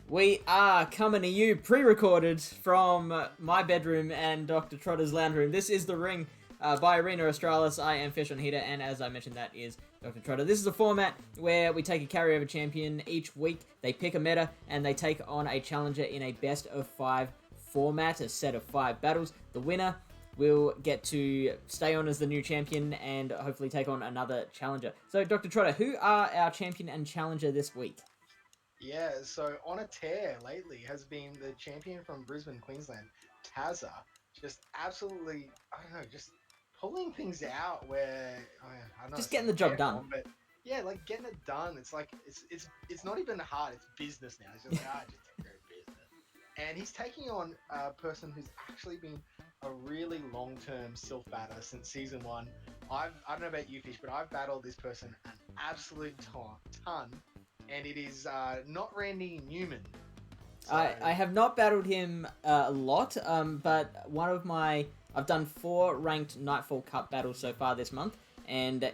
We are coming to you pre-recorded from my bedroom and Dr. Trotter's lounge room. This is The Ring by Arena Australis. I am Fish on Heater, and as I mentioned, that is Dr. Trotter. This is a format where we take a carryover champion each week. They pick a meta, and they take on a challenger in a best-of-5 format, a set of 5 battles. The winner will get to stay on as the new champion and hopefully take on another challenger. So, Dr. Trotter, who are our champion and challenger this week? Yeah, so on a tear lately has been the champion from Brisbane, Queensland, Tazza. Just absolutely, I don't know, just pulling things out where I don't know Just it's getting like the job bare done. form, but yeah, like getting it done. It's like it's not even hard. It's business now. It's just like just take care of business. And he's taking on a person who's actually been a really long-term self batter since season one. I don't know about you, Fish, but I've battled this person an absolute ton, and it is not Randy Newman. So I have not battled him a lot, but I've done 4 ranked Nightfall Cup battles so far this month, and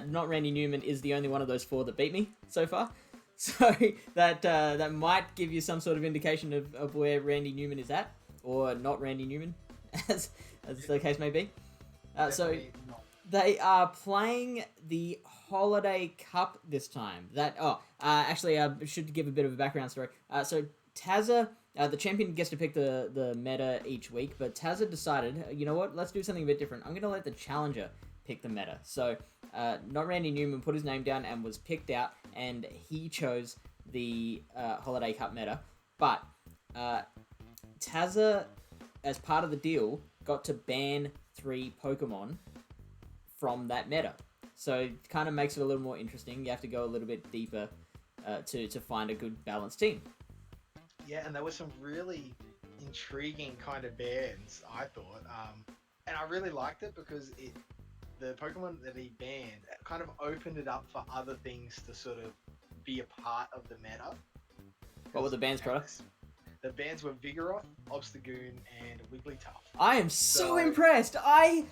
not Randy Newman, is the only one of those 4 that beat me so far. So that might give you some sort of indication of where Randy Newman is at, or not Randy Newman, as the case may be. So definitely not. they are playing the Holiday Cup this time. Actually, I should give a bit of a background story. So Tazza, the champion gets to pick the meta each week, but Tazza decided, you know what, let's do something a bit different. I'm going to let the challenger pick the meta. So not Randy Newman put his name down and was picked out, and he chose the Holiday Cup meta. But Tazza, as part of the deal, got to ban 3 Pokemon from that meta. So it kind of makes it a little more interesting. You have to go a little bit deeper to find a good balanced team. Yeah, and there were some really intriguing kind of bans, I thought, and I really liked it because the Pokemon that he banned kind of opened it up for other things to sort of be a part of the meta. What were the bans, Trotter? The bans were Vigoroth, Obstagoon, and Wigglytuff. I am so impressed. I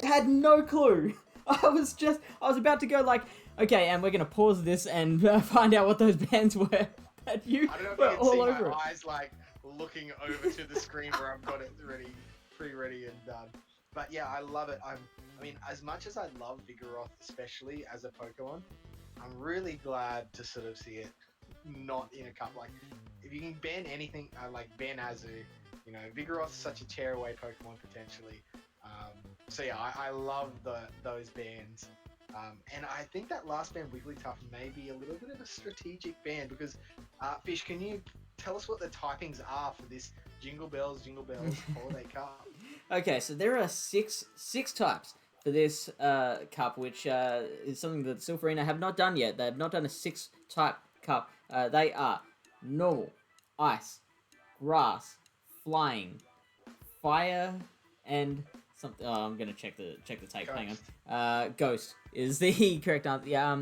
had no clue. I was about to go like, okay, and we're gonna pause this and find out what those bans were. But you I don't know if were you can all see over my it. eyes like looking over to the screen where I've got it ready, pre-ready and done. But yeah, I love it. I mean, as much as I love Vigoroth, especially as a Pokemon, I'm really glad to sort of see it not in a cup. Like, if you can ban anything, like ban Azu, Vigoroth's such a tearaway Pokemon potentially. So yeah, I love those bans. And I think that last ban, Wigglytuff, may be a little bit of a strategic ban because, Fish, can you tell us what the typings are for this Jingle Bells Holiday Cup? Okay, so there are six types for this cup, which is something that Silverina have not done yet. They have not done a 6-type cup. They are normal, ice, grass, flying, fire, and something. Oh, I'm gonna check the tape. Ghost. Hang on. Ghost is the correct answer. Yeah.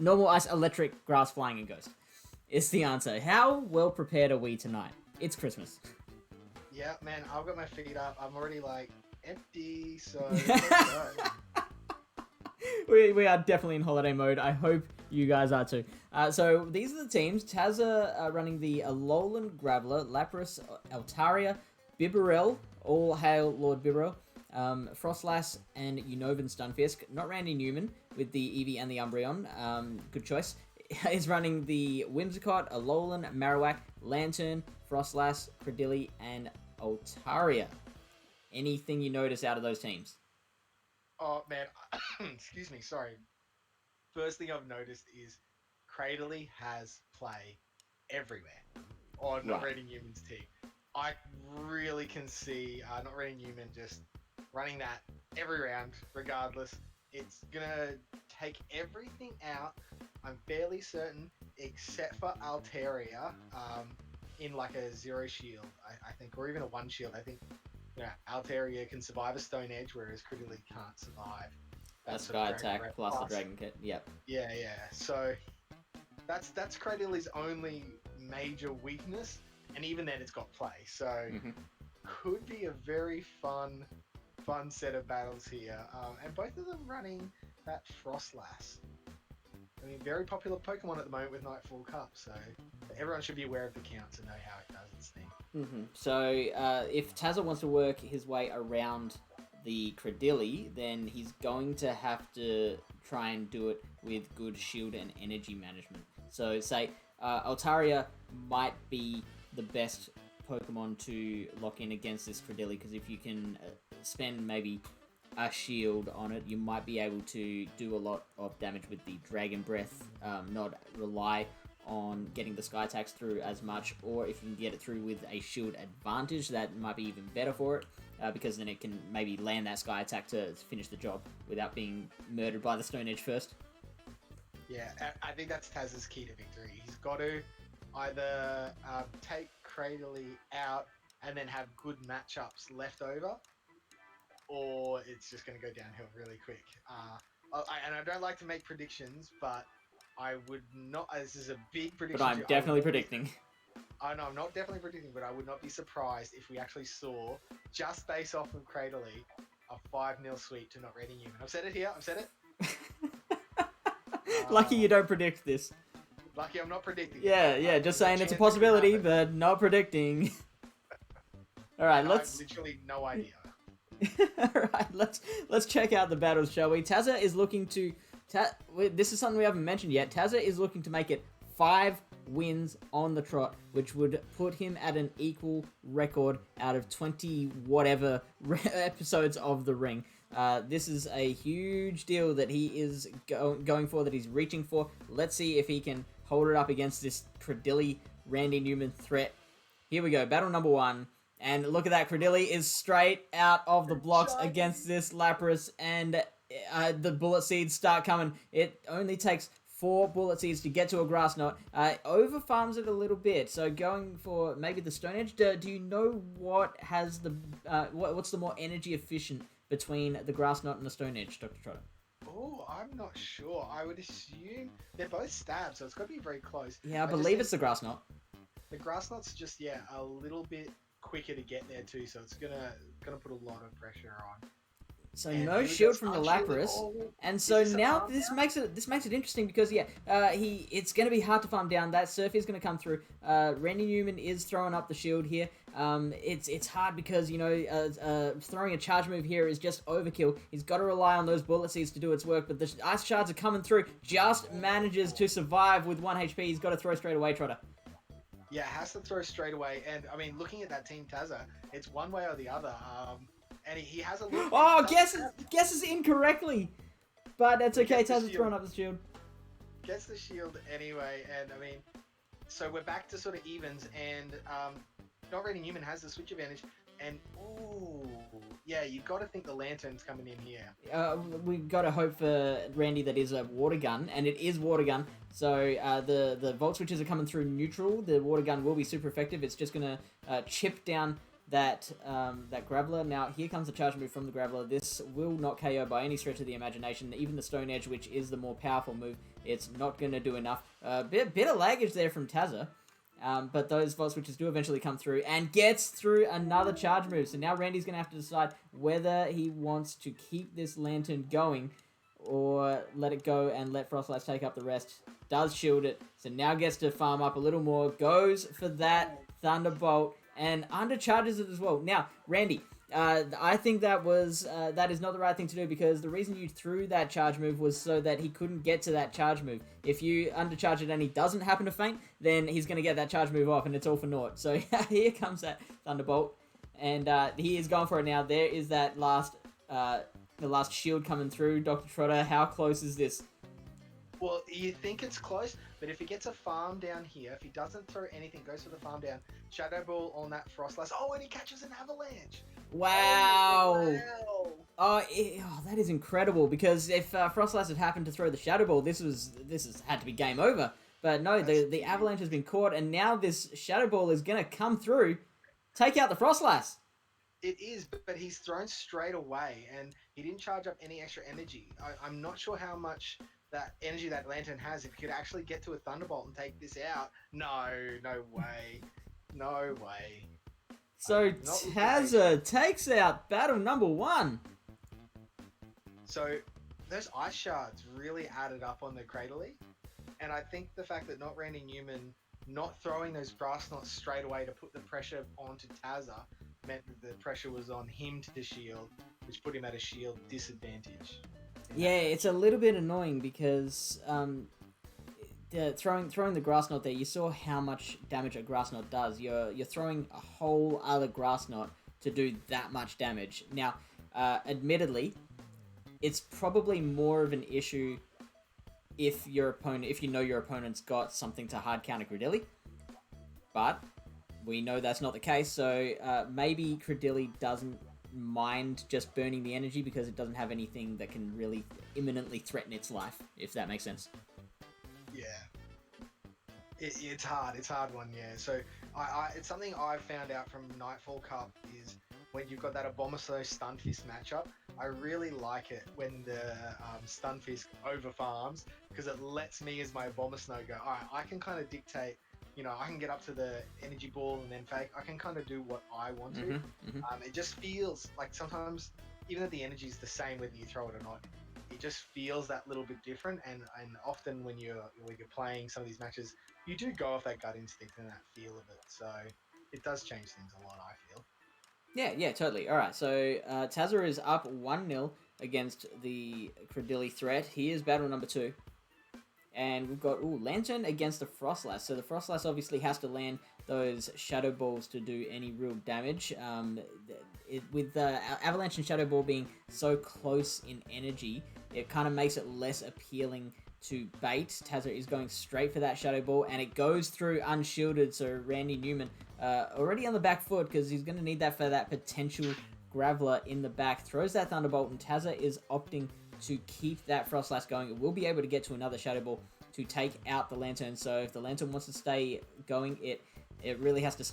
Normal, ice, electric, grass, flying, and ghost is the answer. How well prepared are we tonight? It's Christmas. Yeah, man, I've got my feet up. I'm already like empty, so let's go. We are definitely in holiday mode. I hope you guys are too. So these are the teams. Tazza running the Alolan Graveler, Lapras, Altaria, Bibarel, all hail Lord Bibarel, Frostlass, and Unova Stunfisk. Not Randy Newman with the Eevee and the Umbreon. Good choice. Is running the Whimsicott, Alolan, Marowak, Lantern, Frostlass, Credilli, and Altaria. Anything you notice out of those teams? Oh man, excuse me, sorry. First thing I've noticed is Cradley has play everywhere on Not Right. Reading Newman's team. I really can see Not Reading Newman just running that every round, regardless. It's gonna take everything out. I'm fairly certain, except for Altaria, in like a 0 shield, I think, or even a 1 shield. I think Altaria can survive a Stone Edge, whereas Cridley can't survive. That's sort of Sky Dragon Attack Breath plus the Plus. Dragon Kit. Yep. Yeah. So that's Cradley's only major weakness, and even then, it's got play. So Mm-hmm. could be a very fun set of battles here, and both of them running that Frostlass. I mean, very popular Pokemon at the moment with Nightfall Cup, so everyone should be aware of the counts and know how it does its thing. So if Tazza wants to work his way around the Cradilly, then he's going to have to try and do it with good shield and energy management. So say Altaria might be the best Pokemon to lock in against this Cradilly, because if you can spend maybe a shield on it, you might be able to do a lot of damage with the Dragon Breath, not rely on getting the Sky attacks through as much, or if you can get it through with a shield advantage, that might be even better for it, because then it can maybe land that Sky attack to finish the job without being murdered by the Stone Edge first. Yeah, I think that's Taz's key to victory. He's got to either take Cradily out and then have good matchups left over, or it's just going to go downhill really quick. And I don't like to make predictions, but I would not. This is a big prediction. But I'm definitely predicting. I know I'm not definitely predicting, but I would not be surprised if we actually saw, just based off of Cradily, a 5-0 sweep to not Reading Human. I've said it here. I've said it. Lucky you don't predict this. Lucky I'm not predicting. Yeah, just saying it's a possibility, but not predicting. All right, I let's. have literally no idea. All right, let's check out the battles, shall we? Tazza is looking to. This is something we haven't mentioned yet. Tazza is looking to make it 5 wins on the trot, which would put him at an equal record out of 20 whatever episodes of the ring. This is a huge deal that he is going for, that he's reaching for. Let's see if he can hold it up against this Cradilly Randy Newman threat. Here we go, battle number 1. And look at that, Cradilly is straight out of the blocks against this Lapras, and the bullet seeds start coming. It only takes 4 bullet seeds to get to a grass knot. Over farms it a little bit, so going for maybe the Stone Edge. Do you know what has the what's the more energy efficient between the grass knot and the Stone Edge, Dr. Trotter? Oh, I'm not sure. I would assume they're both stabs, so it's got to be very close. Yeah, I believe it's the grass knot. The grass knot's just a little bit quicker to get there too, so it's gonna put a lot of pressure on. So no shield from the Lapras, and so now this makes it interesting, because it's going to be hard to farm down. That Surf is going to come through. Randy Newman is throwing up the shield here. It's hard because throwing a charge move here is just overkill. He's got to rely on those bullet seeds to do its work, but the ice shards are coming through. Just manages to survive with 1 HP. He's got to throw straight away, Trotter. Yeah, has to throw straight away, and I mean, looking at that Team Tazza, it's one way or the other. And he has a little... Oh, guesses incorrectly. But that's okay, Tazza's throwing up the shield. Gets the shield anyway, and I mean, so we're back to sort of evens, and not Reading Human has the switch advantage, and you've got to think the Lantern's coming in here. We've got to hope for Randy that is a water gun, and it is water gun. So the Volt Switches are coming through neutral. The water gun will be super effective. It's just going to chip down that Graveler. Now, here comes the charge move from the Graveler. This will not KO by any stretch of the imagination. Even the Stone Edge, which is the more powerful move, it's not going to do enough. Bit of laggage there from Tazza. But those Volt Switches do eventually come through and gets through another charge move. So now Randy's going to have to decide whether he wants to keep this Lantern going or let it go and let Frostlass take up the rest. Does shield it. So now gets to farm up a little more. Goes for that Thunderbolt and undercharges it as well. Now, Randy, I think that is not the right thing to do, because the reason you threw that charge move was so that he couldn't get to that charge move. If you undercharge it and he doesn't happen to faint, then he's going to get that charge move off, and it's all for naught. So here comes that Thunderbolt, and he is going for it now. There is that the last shield coming through. Dr. Trotter, how close is this? Well, you think it's close, but if he gets a farm down here, if he doesn't throw anything, goes for the farm down, Shadow Ball on that Frostlass. Oh, and he catches an Avalanche. Wow. Oh, that is incredible, because if Frostlass had happened to throw the Shadow Ball, this has had to be game over. But no, the Avalanche has been caught, and now this Shadow Ball is going to come through, take out the Frostlass. It is, but he's thrown straight away, and he didn't charge up any extra energy. I'm not sure how much that energy that Lantern has. If he could actually get to a Thunderbolt and take this out, no way. So Tazza takes out battle number 1. So those ice shards really added up on the Cradily. And I think the fact that not Randy Newman not throwing those grass knots straight away to put the pressure onto Tazza meant that the pressure was on him to shield, which put him at a shield disadvantage. Yeah, it's a little bit annoying because throwing the grass knot there, you saw how much damage a grass knot does. You're throwing a whole other grass knot to do that much damage. Now, admittedly, it's probably more of an issue if you know your opponent's got something to hard counter Credilli, but we know that's not the case. So maybe Credilli doesn't mind just burning the energy because it doesn't have anything that can really imminently threaten its life, if that makes sense. Yeah. It's hard. It's a hard one, yeah. So it's something I've found out from Nightfall Cup is when you've got that Abomasnow Stunfisk matchup, I really like it when the Stunfisk over farms because it lets me as my Abomasnow go, all right, I can kind of dictate, I can get up to the energy ball and then fake. I can kind of do what I want to. It just feels like sometimes, even though the energy is the same whether you throw it or not, it just feels that little bit different. And often when you're playing some of these matches, you do go off that gut instinct and that feel of it. So it does change things a lot, I feel. Yeah, totally. All right, so Tazza is up 1-0 against the Credilli threat. He is battle number 2. And we've got, Lantern against the Frostlass. So the Frostlass obviously has to land those Shadow Balls to do any real damage. With Avalanche and Shadow Ball being so close in energy, it kind of makes it less appealing to bait. Tazza is going straight for that Shadow Ball, and it goes through unshielded, so Randy Newman already on the back foot because he's going to need that for that potential Graveler in the back. Throws that Thunderbolt, and Tazza is opting to keep that Frostlass going. It will be able to get to another Shadow Ball to take out the Lantern, so if the Lantern wants to stay going, it really has to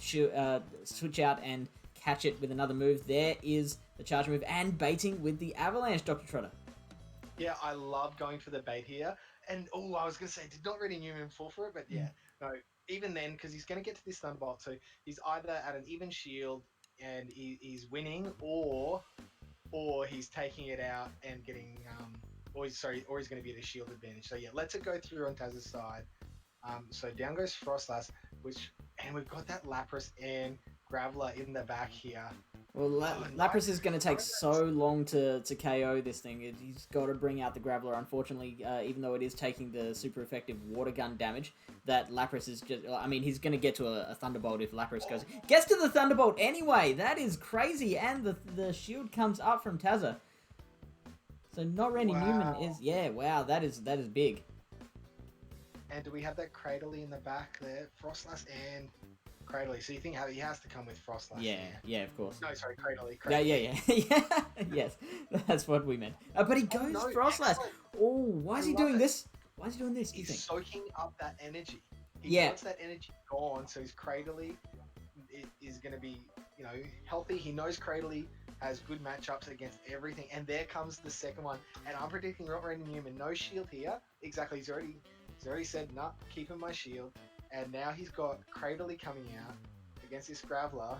switch out and catch it with another move. There is the charge move, and baiting with the Avalanche, Dr. Trotter. Yeah, I love going for the bait here. And, I was going to say, did not really Newman fall for it, but yeah, no, even then, because he's going to get to this Thunderbolt, so he's either at an even shield and he's winning, or he's taking it out and getting, or he's going to be at a shield advantage. So yeah, lets it go through on Taz's side. So down goes Frostlass, and we've got that Lapras and Graveler in the back here. Well, Lapras is going to take so long to KO this thing. He's got to bring out the Graveler. Unfortunately, even though it is taking the super effective water gun damage, that Lapras is just... I mean, he's going to get to a Thunderbolt if Lapras goes... Gets to the Thunderbolt anyway! That is crazy! And the shield comes up from Tazza. So not Randy Newman is... Yeah, wow, that is big. And do we have that Cradley in the back there? Frostlass and... Cradley. So you think how he has to come with Frostlass? Yeah, of course. No, sorry, Cradley. Yeah. Yes, that's what we meant. But he goes Frostlass. Excellent. Oh, why is he doing this? Why is he doing this? He's soaking up that energy. He wants that energy gone, so his Cradley is going to be, healthy. He knows Cradley has good matchups against everything, and there comes the second one. And I'm predicting not Randy Newman, no shield here. Exactly. He's already said, nah, keeping my shield. And now he's got Cradley coming out against this Graveler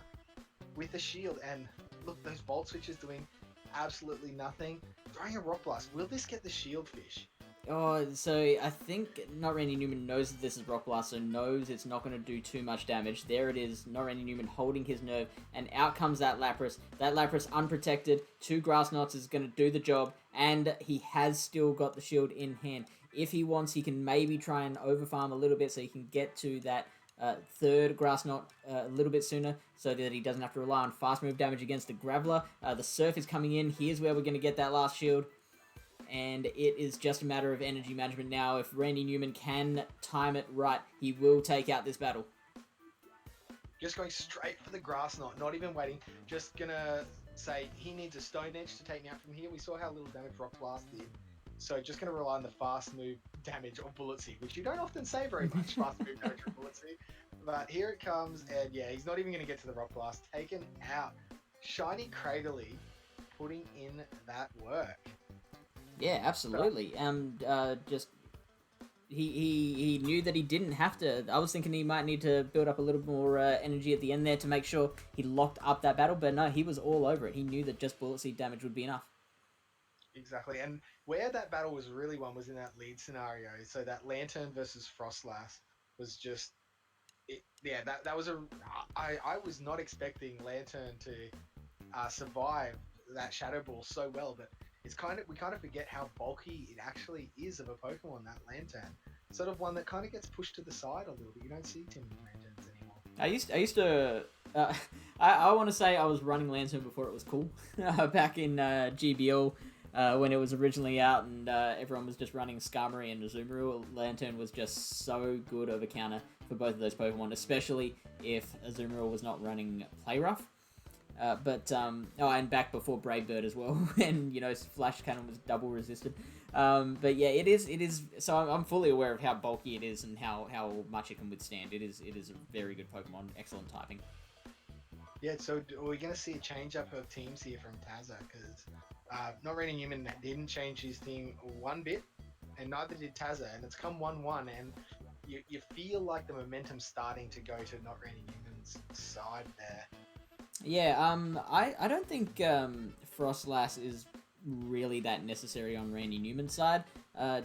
with a shield. And look, those Bolt Switches doing absolutely nothing. Throwing a Rock Blast. Will this get the Shield Fish? Oh, so I think Not Randy Newman knows that this is Rock Blast, so knows it's not going to do too much damage. There it is, Not Randy Newman holding his nerve, and out comes that Lapras. That Lapras unprotected, 2 Grass Knots is going to do the job, and he has still got the shield in hand. If he wants, he can maybe try and overfarm a little bit so he can get to that third Grass Knot a little bit sooner so that he doesn't have to rely on fast move damage against the Graveler. The Surf is coming in. Here's where we're going to get that last shield. And it is just a matter of energy management now. If Randy Newman can time it right, he will take out this battle. Just going straight for the Grass Knot, not even waiting. Just going to say he needs a Stone Edge to take me out from here. We saw how little damage Rock Blast did. So just going to rely on the fast move damage or Bullet Seed, which you don't often say very much, fast move damage or Bullet Seed. But here it comes, and yeah, he's not even going to get to the Rock Blast. Taken out. Shiny Cradley putting in that work. Yeah, absolutely. Just he knew that he didn't have to. I was thinking he might need to build up a little more energy at the end there to make sure he locked up that battle, but no, he was all over it. He knew that just Bullet Seed damage would be enough. exactly. And where that battle was really won was in that lead scenario. So that Lantern versus Frostlass was just yeah, that was a I was not expecting Lantern to survive that Shadow Ball so well, but it's kind of we kind of forget how bulky it actually is of a Pokemon. That Lantern, sort of one that kind of gets pushed to the side a little bit. You don't see too many Lanterns anymore. I used to. I want to say I was running Lantern before it was cool. Back in GBL, when it was originally out, and everyone was just running Skarmory and Azumarill. Lantern was just so good of a counter for both of those Pokemon, especially if Azumarill was not running Play Rough. And back before Brave Bird as well, and Flash Cannon was double resisted. But yeah, it is. So I'm fully aware of how bulky it is and how much it can withstand. It is a very good Pokemon, excellent typing. Yeah, so are we going to see a change up of teams here from Tazza? Because Not Raining Human didn't change his team one bit, and neither did Tazza, and it's come 1-1, and you feel like the momentum's starting to go to Not Raining Human's side there. Yeah, I don't think Frostlass is really that necessary on Randy Newman's side.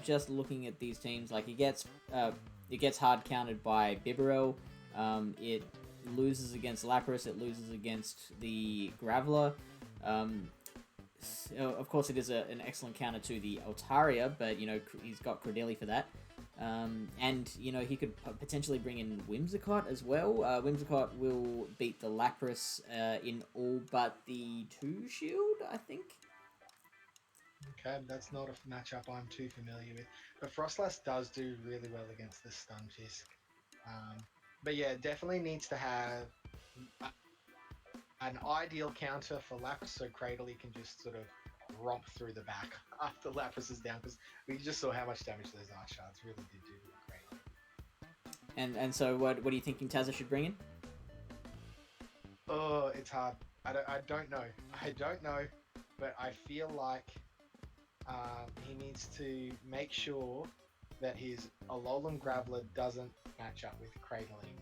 Just looking at these teams, like it gets hard countered by Bibarel. It loses against Lapras. It loses against the Graveler. Of course, it is an excellent counter to the Altaria, but he's got Credilli for that. And he could potentially bring in Whimsicott as well. Whimsicott will beat the Lapras in all but the 2 shield, I think. Okay, that's not a matchup I'm too familiar with. But Frostlass does do really well against the Stunfisk. But yeah, definitely needs to have an ideal counter for Lapras so Cradley can just sort of romp through the back after Lapras is down, because we just saw how much damage those Ice Shards really did do to Cradley. And so what are you thinking Tazza should bring in? Oh, it's hard. I don't know. I don't know, but I feel like he needs to make sure that his Alolan Graveler doesn't match up with Cradling.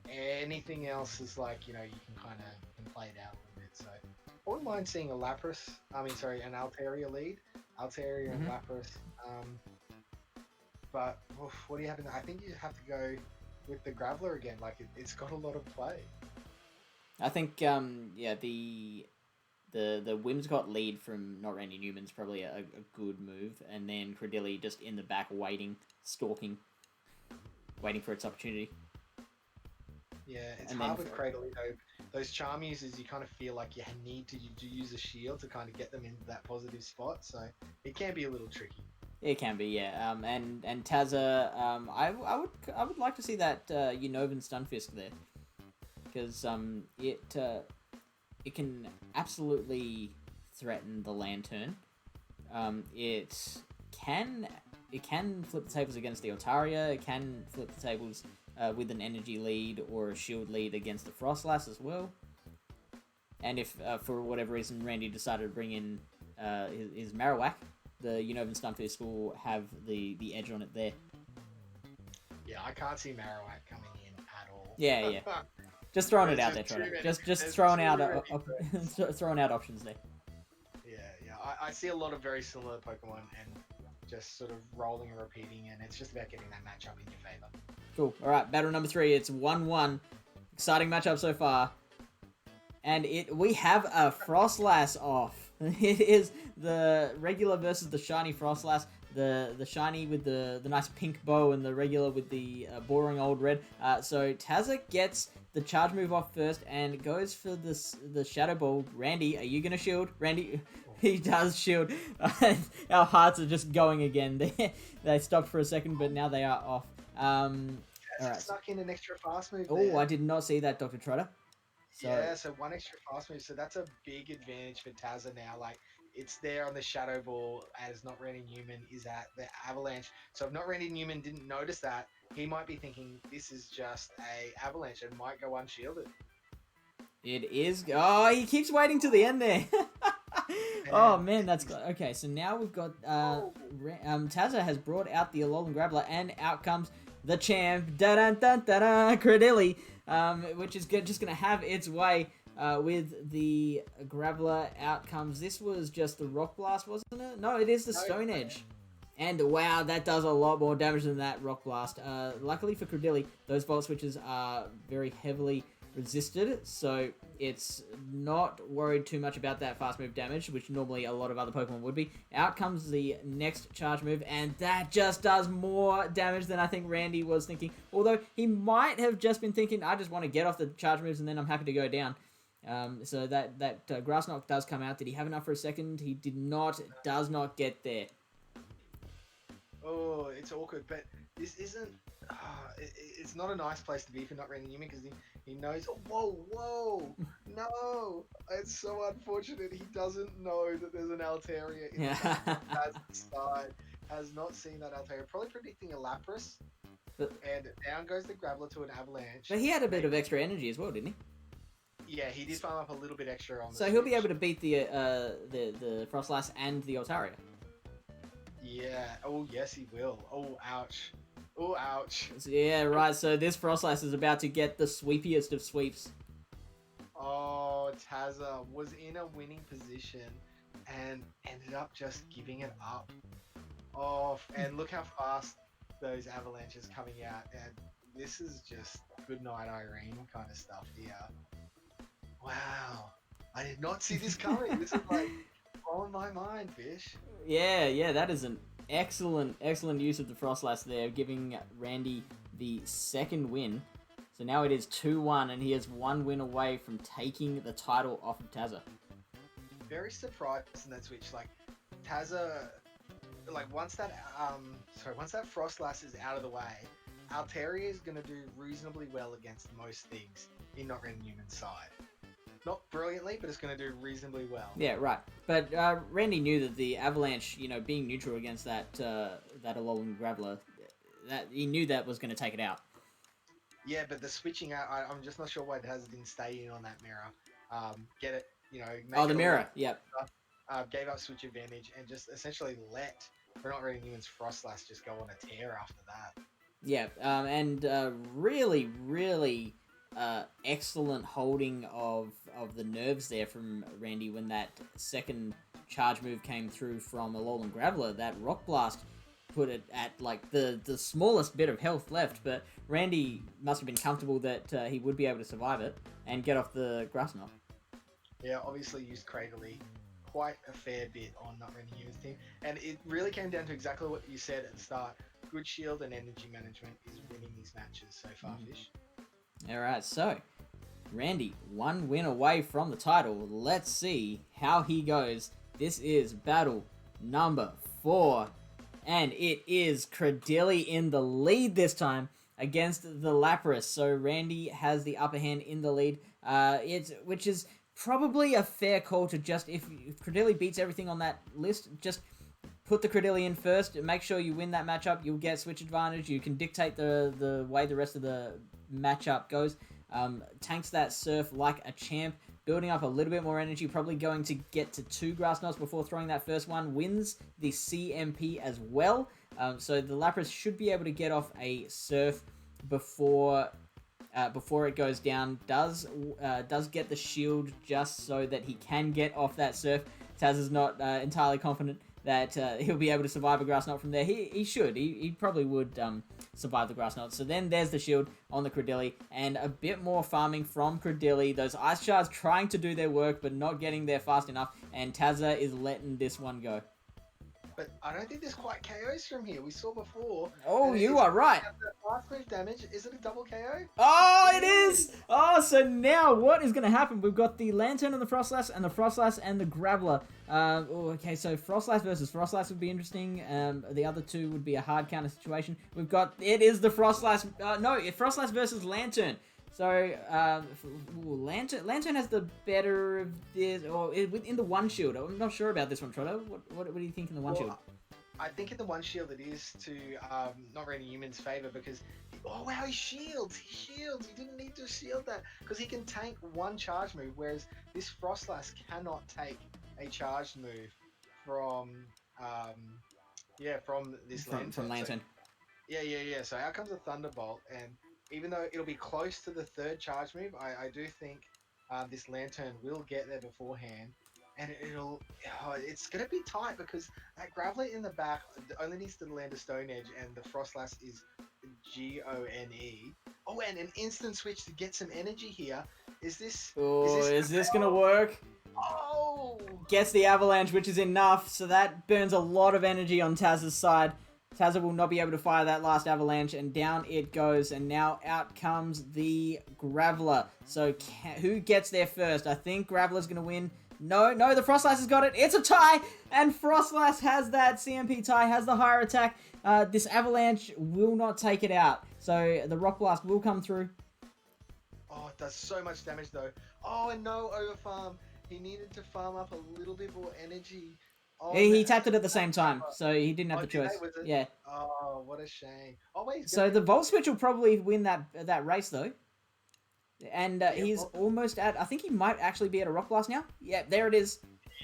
Anything else is like, you can kind of play it out a little bit. So I wouldn't mind seeing an Altaria lead. Altaria and Lapras. But what do you have I think you have to go with the Graveler again. Like, it's got a lot of play. I think, the Whimsicott lead from Not Randy Newman's probably a good move, and then Credilli just in the back waiting, stalking, waiting for its opportunity. Yeah, it's hard with Cradle, those charm users, you kind of feel like you need to use a shield to kind of get them into that positive spot, so it can be a little tricky. It can be, yeah. And Tazza, I would like to see that Unova Stunfisk there, because it can absolutely threaten the Lantern. It can flip the tables against the Altaria. It can flip the tables with an energy lead or a shield lead against the Frostlass as well. And if for whatever reason Randy decided to bring in his Marowak, the Unova Stunfisk will have the edge on it there. Yeah, I can't see Marowak coming in at all. Yeah. Just throwing it out there, Trotter. Just throwing out throwing out options there. Yeah. I see a lot of very similar Pokemon and just sort of rolling and repeating, and it's just about getting that matchup in your favor. Cool. All right, battle number 3. It's 1-1. Exciting matchup so far. And we have a Frostlass off. It is the regular versus the shiny Frostlass. The shiny with the nice pink bow and the regular with the boring old red. So Tazza gets the charge move off first and goes for the Shadow Ball. Randy, are you going to shield? Randy, he does shield. Our hearts are just going again. They stopped for a second, but now they are off. All right. Snuck in an extra fast move. Oh, I did not see that, Dr. Trotter. So 1 extra fast move. So that's a big advantage for Tazza now. Like, it's there on the Shadow Ball as Not Randy Newman is at the Avalanche. So if Not Randy Newman didn't notice that, he might be thinking this is just a Avalanche and might go unshielded. It is. Oh, he keeps waiting to the end there. Oh man, that's good. Okay, so now we've got Tazza has brought out the Alolan Graveler, and out comes the champ, Credilli, which is just gonna have its way. with the Graveler outcomes. This was just the Rock Blast, wasn't it? No, it is the Stone Edge. And wow, that does a lot more damage than that Rock Blast. Luckily for Credilli, those Volt Switches are very heavily resisted, so it's not worried too much about that fast move damage, which normally a lot of other Pokemon would be. Out comes the next charge move, and that just does more damage than I think Randy was thinking. Although he might have just been thinking, I just want to get off the charge moves and then I'm happy to go down. So that Grass Knot does come out. Did he have enough for a second? He did not. Does not get there. Oh, it's awkward, but this isn't. It's not a nice place to be for not Randy Newman because he knows. Oh, whoa, no! It's so unfortunate. He doesn't know that there's an Altaria in the side. Has not seen that Altaria. Probably predicting a Lapras. And down goes the Graveler to an Avalanche. But he had a bit of extra energy as well, didn't he? Yeah, he did farm up a little bit extra on the So he'll be able to beat the Frostlass and the Altaria. Yeah. Oh, yes, he will. Oh, ouch. Oh, ouch. Yeah, right. So this Frostlass is about to get the sweepiest of sweeps. Oh, Tazza was in a winning position and ended up just giving it up. Oh, and look how fast those avalanches coming out. And this is just good night, Irene kind of stuff here. Wow. I did not see this coming. This is like on my mind, Fish. Yeah, that is an excellent use of the Frostlass there, giving Randy the second win. So now it is 2-1, and he is 1 win away from taking the title off of Tazza. Very surprised in that switch. Like, Tazza, like once that Frostlass is out of the way, Altaria is going to do reasonably well against most things in not Randy Newman's side. Not brilliantly, but it's going to do reasonably well. Yeah, right. But Randy knew that the Avalanche, being neutral against that Alolan Graveler, that he knew that was going to take it out. Yeah, but the switching out, I'm just not sure why Taz didn't stay in on that mirror. Get it, the mirror, yep. Gave up switch advantage and just essentially let not Randy Newman's Frostlass just go on a tear after that. Yeah, and really excellent holding of the nerves there from Randy when that second charge move came through from Alolan Graveler. That Rock Blast put it at like the smallest bit of health left, but Randy must have been comfortable that he would be able to survive it and get off the Grass Knot. Yeah, obviously used Cradley quite a fair bit on not Randy Newman's team, and it really came down to exactly what you said at the start. Good shield and energy management is winning these matches so far, Fish. Alright, so Randy, 1 win away from the title. Let's see how he goes. This is battle number 4. And it is Credilli in the lead this time against the Lapras. So Randy has the upper hand in the lead, which is probably a fair call to just, if Credilli beats everything on that list, just put the Credilli in first. Make sure you win that matchup. You'll get switch advantage. You can dictate the way the rest of the matchup goes. Tanks that Surf like a champ. Building up a little bit more energy, probably going to get to 2 Grass Knots before throwing that first one. Wins the CMP as well. So the Lapras should be able to get off a Surf before it goes down. Does get the shield just so that he can get off that Surf. Taz is not entirely confident that he'll be able to survive a Grass Knot from there. He should. He probably would survive the Grass Knot. So then there's the shield on the Credilli, and a bit more farming from Credilli. Those Ice Shards trying to do their work, but not getting there fast enough, and Tazza is letting this one go. But I don't think there's quite KOs from here. We saw before. Oh, you are right. Last move damage. Is it a double KO? Oh, it is! Oh, so now what is going to happen? We've got the Lantern and the Frostlass, and the Frostlass and the Graveler. Okay, so Frostlass versus Frostlass would be interesting. The other two would be a hard counter situation. It is the Frostlass. Frostlass versus Lantern. So, Lantern has the better of this, or in the one shield. I'm not sure about this one, Trotter. What do you think in the one shield? I think in the one shield it is to not Randy Newman's favor because, oh wow, he shields. He didn't need to shield that because he can tank one charge move, whereas this Frostlass cannot take a charged move from this Lantern. From Lantern. So, yeah. So out comes a Thunderbolt, and even though it'll be close to the third charge move, I do think this Lantern will get there beforehand, and it's gonna be tight because that Graveler in the back only needs to land a Stone Edge, and the Frostlass is Gone. Oh, and an instant switch to get some energy here. Is this? Oh, is this gonna oh, work? oh! Gets the avalanche, which is enough, so that burns a lot of energy on Taz's side. Tazza will not be able to fire that last avalanche, and down it goes, and now out comes the Graveler. So who gets there first? I think Graveler's going to win. No, the Frostlass has got it. It's a tie, and Frostlass has that CMP tie, has the higher attack. This avalanche will not take it out, so the Rock Blast will come through. Oh, it does so much damage though. Oh, and no overfarm. He needed to farm up a little bit more energy. Oh, he tapped it at the same time, so he didn't have the choice. Yeah. Oh, what a shame. Oh, wait. So the Volt Switch will probably win that race, though. And he's almost at... I think he might actually be at a Rock Blast now. Yeah, there it is.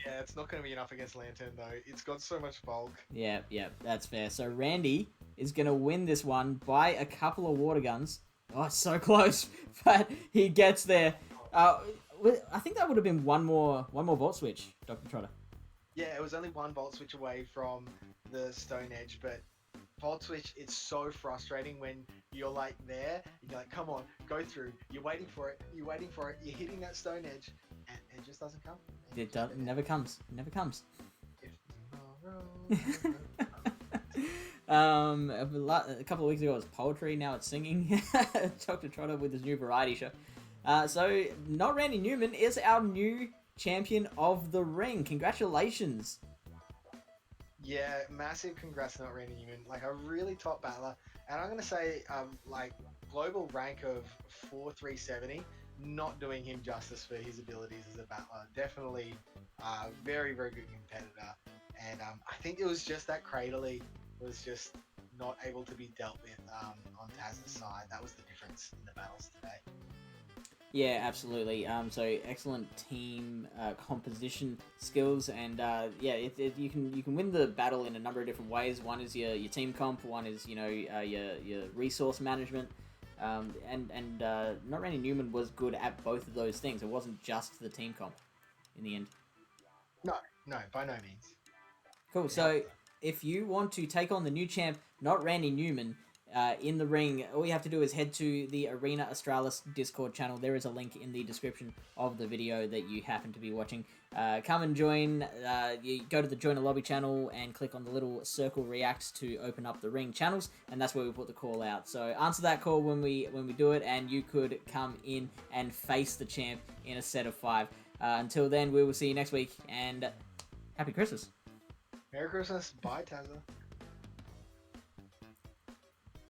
Yeah, it's not going to be enough against Lantern, though. It's got so much bulk. Yeah, that's fair. So Randy is going to win this one by a couple of water guns. Oh, it's so close. But he gets there. I think that would have been one more Volt Switch, Dr. Trotter. Yeah, it was only one Volt Switch away from the Stone Edge, but Volt Switch, it's so frustrating when you're like there, and you're like, come on, go through, you're waiting for it, you're hitting that Stone Edge, and it just doesn't come. It never comes. A couple of weeks ago it was poetry, now it's singing. Dr. Trotter with his new variety show. So, Not Randy Newman is our new champion of the ring. Congratulations. Yeah, massive congrats, Not Randy Newman. Like a really top battler, and I'm gonna say, like global rank of 4,370, not doing him justice for his abilities as a battler. Definitely, very very good competitor, and I think it was just that Cradley was just not able to be dealt with on Taz's side. That was the difference in the battles today. Yeah, absolutely. So excellent team composition skills, and you can win the battle in a number of different ways. One is your team comp, one is your resource management, and Not Randy Newman was good at both of those things. It wasn't just the team comp in the end. No, by no means. Cool. So if you want to take on the new champ, Not Randy Newman, in the ring, all you have to do is head to the Arena Australis Discord channel. There is a link in the description of the video that you happen to be watching. Come and join. You go to the Join a Lobby channel and click on the little circle react to open up the ring channels, and that's where we put the call out. So answer that call when we do it, and you could come in and face the champ in a set of 5. Until then, we will see you next week, and happy Christmas. Merry Christmas. Bye, Tazza.